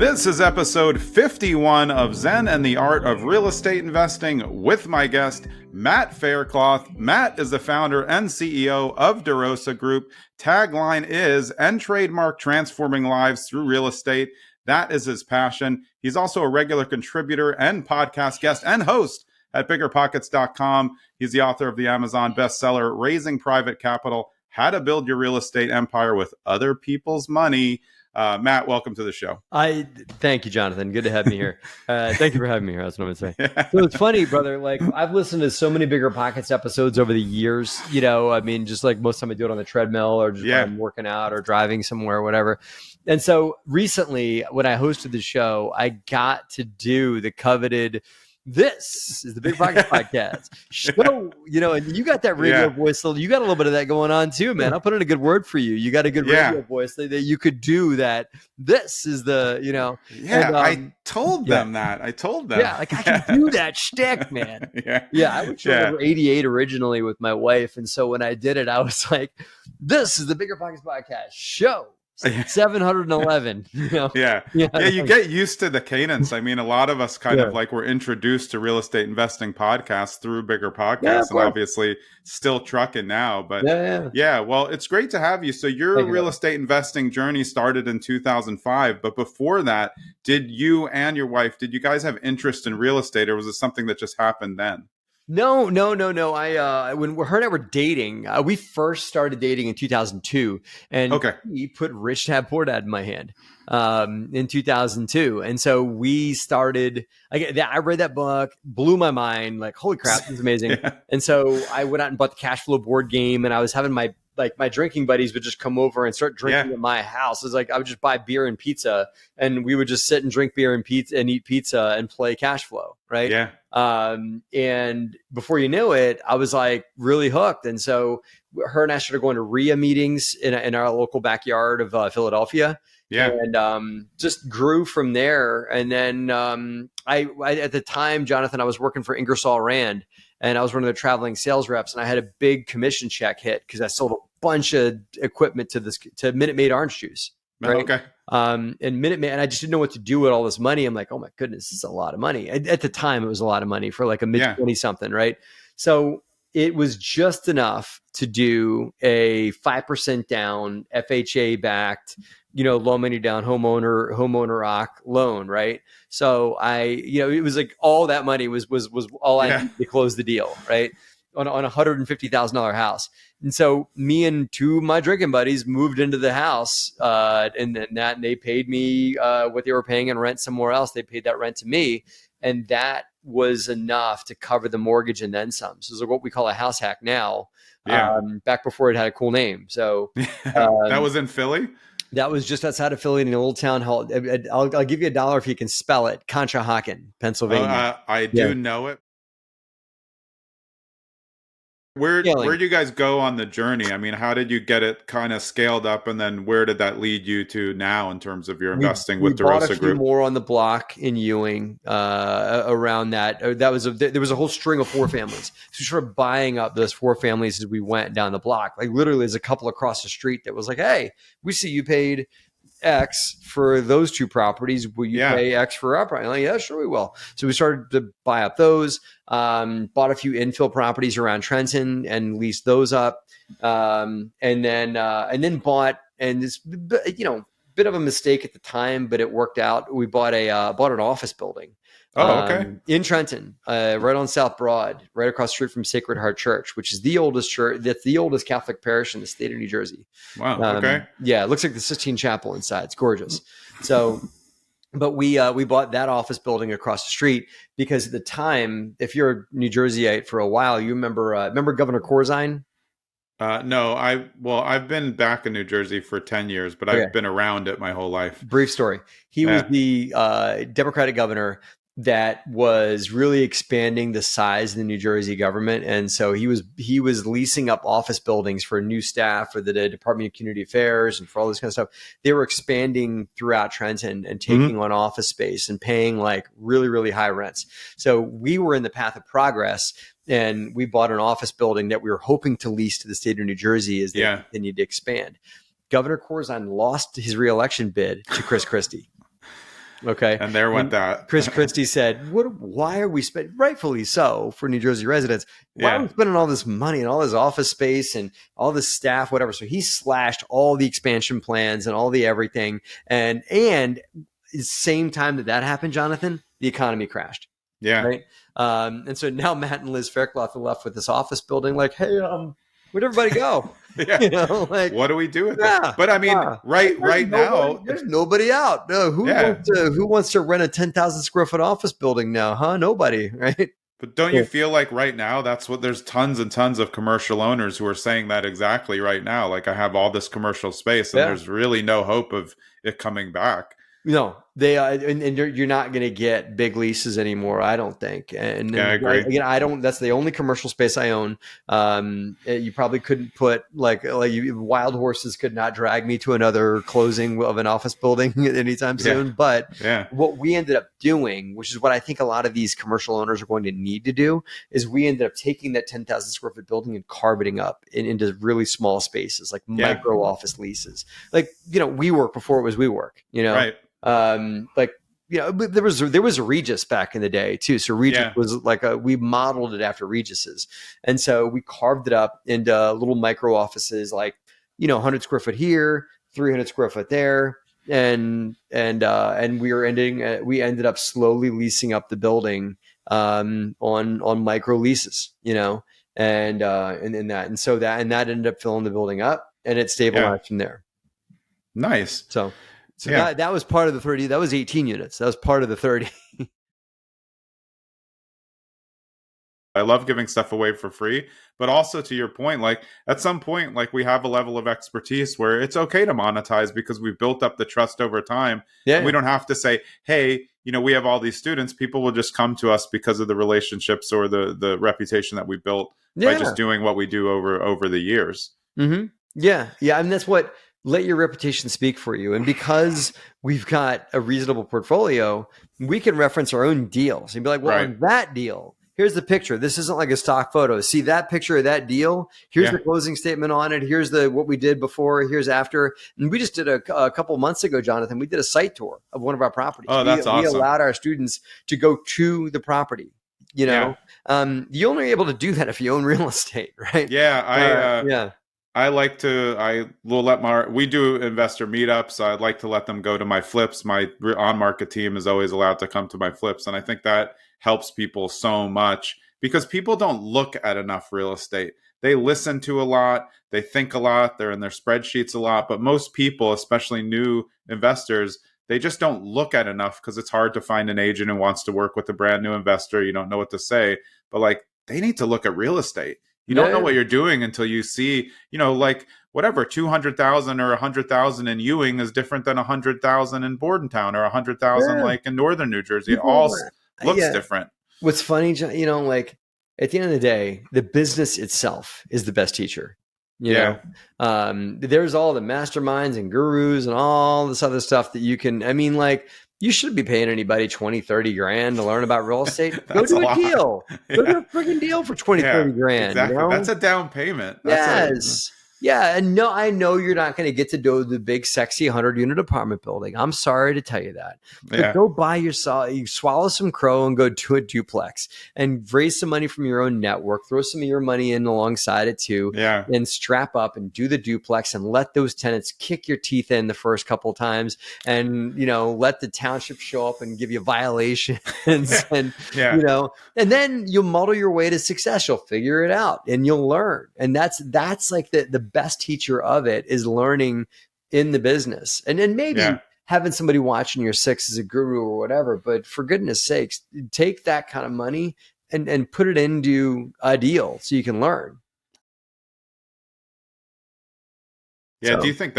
This is episode 51 of Zen and the Art of Real Estate Investing with my guest, Matt Faircloth. Matt is the founder and CEO of DeRosa Group. Tagline is, and trademark, transforming lives through real estate. That is his passion. He's also a regular contributor and podcast guest and host at biggerpockets.com. He's the author of the Amazon bestseller, Raising Private Capital, How to Build Your Real Estate Empire with Other People's Money. Matt, welcome to the show. Thank you, Jonathan. Good to have me here. Thank you for having me here. That's what I'm going to say. So it's funny, brother. Like, I've listened to so many Bigger Pockets episodes over the years. You know, I mean, just like most of the time I do it on the treadmill or just when I'm working out or driving somewhere or whatever. And so recently, when I hosted the show, I got to do the coveted, this is the Big Pockets podcast show, you know, and you got that radio voice. You got a little bit of that going on too, man. I'll put in a good word for you. You got a good radio voice that you could do that. This is the, you know. Yeah, and, I told them that. I told them. Yeah, like I can do that shtick, man. I would show number 88 originally with my wife. And so when I did it, I was like, this is the Bigger Pockets podcast show. 711. You know? You get used to the cadence. I mean, a lot of us kind of like were introduced to real estate investing podcasts through Bigger Podcasts, and obviously still trucking now. But well, it's great to have you. So your real estate investing journey started in 2005, but before that, did you and your wife, did you guys have interest in real estate, or was it something that just happened then? No. When her and I were dating, we first started dating in 2002, and he put Rich Dad Poor Dad in my hand in 2002, and so we started. I read that book, blew my mind. Like, holy crap, this is amazing! And so I went out and bought the Cash Flow board game, and I was having my drinking buddies would just come over and start drinking at my house. It was like I would just buy beer and pizza, and we would just sit and drink beer and pizza and eat pizza and play Cash Flow, right? And before you knew it, I was like really hooked. And so her and I started going to RIA meetings in our local backyard of Philadelphia. And just grew from there. And then I at the time, Jonathan, I was working for Ingersoll Rand, and I was one of the traveling sales reps, and I had a big commission check hit because I sold a bunch of equipment to Minute Maid orange juice. Right? And Minute Maid, and I just didn't know what to do with all this money. I'm like, oh my goodness, this is a lot of money. At the time, it was a lot of money for like a mid-20 something, right? So it was just enough to do a 5% down, FHA backed, low money down homeowner rock loan, right? So it was like all that money was all I needed to close the deal, right? On a $150,000 house. And so me and two of my drinking buddies moved into the house, and they paid me what they were paying in rent somewhere else. They paid that rent to me, and that was enough to cover the mortgage and then some. So it's what we call a house hack now. Back before it had a cool name. So that was in Philly. That was just outside of Philly in a little town hall. I'll give you $1 if you can spell it. Conshohocken, Pennsylvania. I do know it. Where'd you guys go on the journey? I mean, how did you get it kind of scaled up, and then where did that lead you to now in terms of your investing with DeRosa Group? We bought a few more on the block in Ewing around that. There was a whole string of 4 families. So we started buying up those 4 families as we went down the block. Like literally, there's a couple across the street that was like, "Hey, we see you paid X for those 2 properties. Will you pay X for our property?" Like, yeah, sure we will. So we started to buy up those, bought a few infill properties around Trenton and leased those up. And then bought, and this, bit of a mistake at the time, but it worked out. We bought an office building. In Trenton, right on South Broad, right across the street from Sacred Heart Church, which is the oldest church. That's the oldest Catholic parish in the state of New Jersey. Wow. Yeah, it looks like the Sistine Chapel inside. It's gorgeous. So, but we bought that office building across the street because at the time, if you're a New Jerseyite for a while, you remember Governor Corzine? No, I've been back in New Jersey for 10 years, but I've been around it my whole life. Brief story. He was the Democratic governor that was really expanding the size of the New Jersey government. And so he was leasing up office buildings for new staff for the Department of Community Affairs and for all this kind of stuff. They were expanding throughout Trenton and taking on office space and paying like really, really high rents. So we were in the path of progress, and we bought an office building that we were hoping to lease to the state of New Jersey as they continued to expand. Governor Corzine lost his reelection bid to Chris Christie. Okay. And there went that. Chris Christie said, why are we spending, rightfully so for New Jersey residents, why are we spending all this money and all this office space and all this staff, whatever? So he slashed all the expansion plans and all the everything. And the same time that happened, Jonathan, the economy crashed. Yeah. Right. And so now Matt and Liz Faircloth are left with this office building like, hey, where'd everybody go? Yeah. You know, like, what do we do with it? But I mean, right now, there's nobody out. No, who wants to rent a 10,000 square foot office building now? Huh? Nobody, right? But don't you feel like right now that's what there's tons and tons of commercial owners who are saying that exactly right now? Like, I have all this commercial space, and there's really no hope of it coming back. No, they and you're not going to get big leases anymore, I don't think. And I agree. Again, I don't. That's the only commercial space I own. You probably couldn't put wild horses could not drag me to another closing of an office building anytime soon. But what we ended up doing, which is what I think a lot of these commercial owners are going to need to do, is we ended up taking that 10,000 square foot building and carpeting up into really small spaces, like micro office leases. Like, WeWork before it was WeWork. Right. There was a Regis back in the day too. So Regis was we modeled it after Regis's. And so we carved it up into little micro offices, 100 square foot here, 300 square foot there. And we ended up slowly leasing up the building, on micro leases, and that ended up filling the building up, and it stabilized from there. Nice. So that was part of the 30. That was 18 units. That was part of the 30. I love giving stuff away for free, but also to your point, at some point, we have a level of expertise where it's okay to monetize because we've built up the trust over time. Yeah. And we don't have to say, hey, we have all these students. People will just come to us because of the relationships or the reputation that we built by just doing what we do over the years. Mm-hmm. Yeah. Yeah. I mean, that's what, let your reputation speak for you. And because we've got a reasonable portfolio, we can reference our own deals and be like, well, on that deal, here's the picture. This isn't like a stock photo. See that picture of that deal? Here's the closing statement on it. Here's what we did before. Here's after. And we just did a couple months ago, Jonathan, we did a site tour of one of our properties. Oh, that's awesome. We allowed our students to go to the property. You only are able to do that if you own real estate, right? Yeah. We do investor meetups. I'd like to let them go to my flips. My on-market team is always allowed to come to my flips. And I think that helps people so much because people don't look at enough real estate. They listen to a lot. They think a lot. They're in their spreadsheets a lot. But most people, especially new investors, they just don't look at enough because it's hard to find an agent who wants to work with a brand new investor. You don't know what to say. But they need to look at real estate. You don't know what you're doing until you see, whatever, 200,000 or 100,000 in Ewing is different than 100,000 in Bordentown or 100,000 in northern New Jersey. It all looks different. What's funny, at the end of the day, the business itself is the best teacher. There's all the masterminds and gurus and all this other stuff that you can, you shouldn't be paying anybody 20, 30 grand to learn about real estate. Go do a deal. Go do a freaking deal for 20, 30 grand. Exactly. That's a down payment. And no, I know you're not going to get to do the big, sexy 100-unit apartment building. I'm sorry to tell you that. But go buy yourself, you swallow some crow and go to a duplex and raise some money from your own network. Throw some of your money in alongside it too. Yeah. And strap up and do the duplex and let those tenants kick your teeth in the first couple of times and, let the township show up and give you violations and, and then you'll model your way to success. You'll figure it out and you'll learn. And that's the best teacher of it is learning in the business. And then maybe having somebody watching your six as a guru or whatever, but for goodness sakes, take that kind of money and put it into a deal so you can learn. Yeah. So, do you think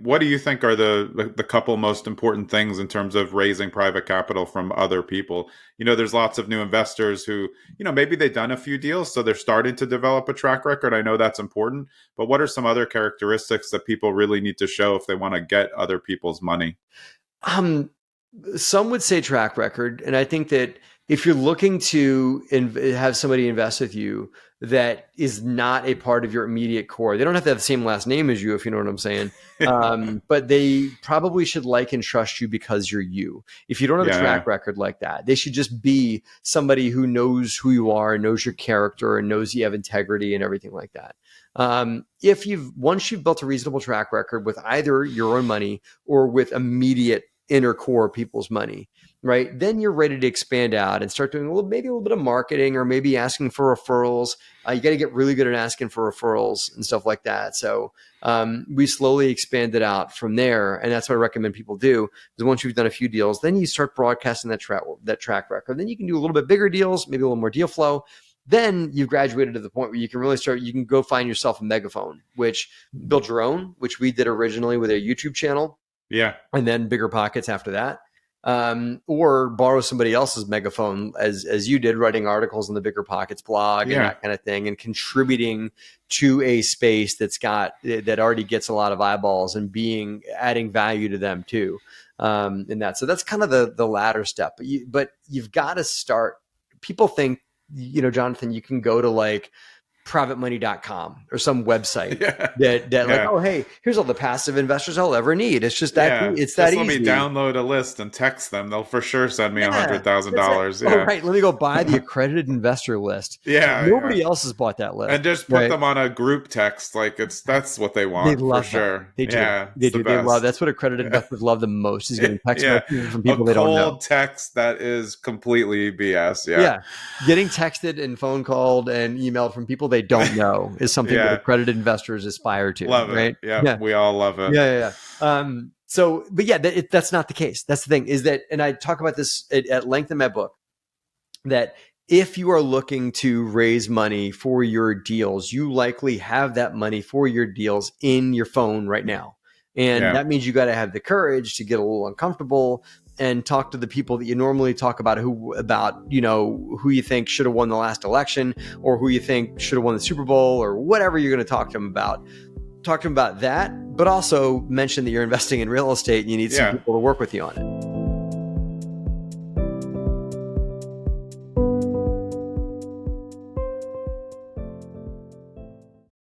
what do you think are the couple most important things in terms of raising private capital from other people? There's lots of new investors who, maybe they've done a few deals, so they're starting to develop a track record. I know that's important, but what are some other characteristics that people really need to show if they want to get other people's money? Some would say track record. And I think that if you're looking to have somebody invest with you that is not a part of your immediate core, they don't have to have the same last name as you, if you know what I'm saying. But they probably should like and trust you because you're you. If you don't have a track record like that, they should just be somebody who knows who you are and knows your character and knows you have integrity and everything like that. Once you've built a reasonable track record with either your own money or with immediate inner core people's money, right? Then you're ready to expand out and start doing maybe a little bit of marketing, or maybe asking for referrals. You got to get really good at asking for referrals and stuff like that. So we slowly expanded out from there, and that's what I recommend people do. Is once you've done a few deals, then you start broadcasting that track record. Then you can do a little bit bigger deals, maybe a little more deal flow. Then you've graduated to the point where you can really start. You can go find yourself a megaphone, which build your own, which we did originally with a YouTube channel. Yeah. And then bigger pockets after that. Or borrow somebody else's megaphone as you did, writing articles on the Bigger Pockets blog and that kind of thing, and contributing to a space that already gets a lot of eyeballs and adding value to them too. In that. So that's kind of the latter step, but you've got to start. People think, Jonathan, you can go to like privatemoney.com or some website that like, oh, hey, here's all the passive investors I'll ever need. It's just that it's that easy. Let me download a list and text them. They'll for sure send me $100,000. Yeah. Oh, right. Let me go buy the accredited investor list. Nobody else has bought that list. And just put them on a group text. Like that's what they want. They love for sure. They do. They do. They love. That's what accredited investors love the most, is getting text messages from people they don't know. Cold text that is completely BS. Yeah. Getting texted and phone called and emailed from people they don't know is something that accredited investors aspire to. Love it. Right? Yeah. We all love it. Yeah. But that's not the case. That's the thing, is that, and I talk about this at length in my book, that if you are looking to raise money for your deals, you likely have that money for your deals in your phone right now. And that means you got to have the courage to get a little uncomfortable and talk to the people that you normally talk about, who you think should have won the last election, or who you think should have won the Super Bowl, or whatever you're going to talk to them about. Talk to them about that, but also mention that you're investing in real estate and you need some people to work with you on it.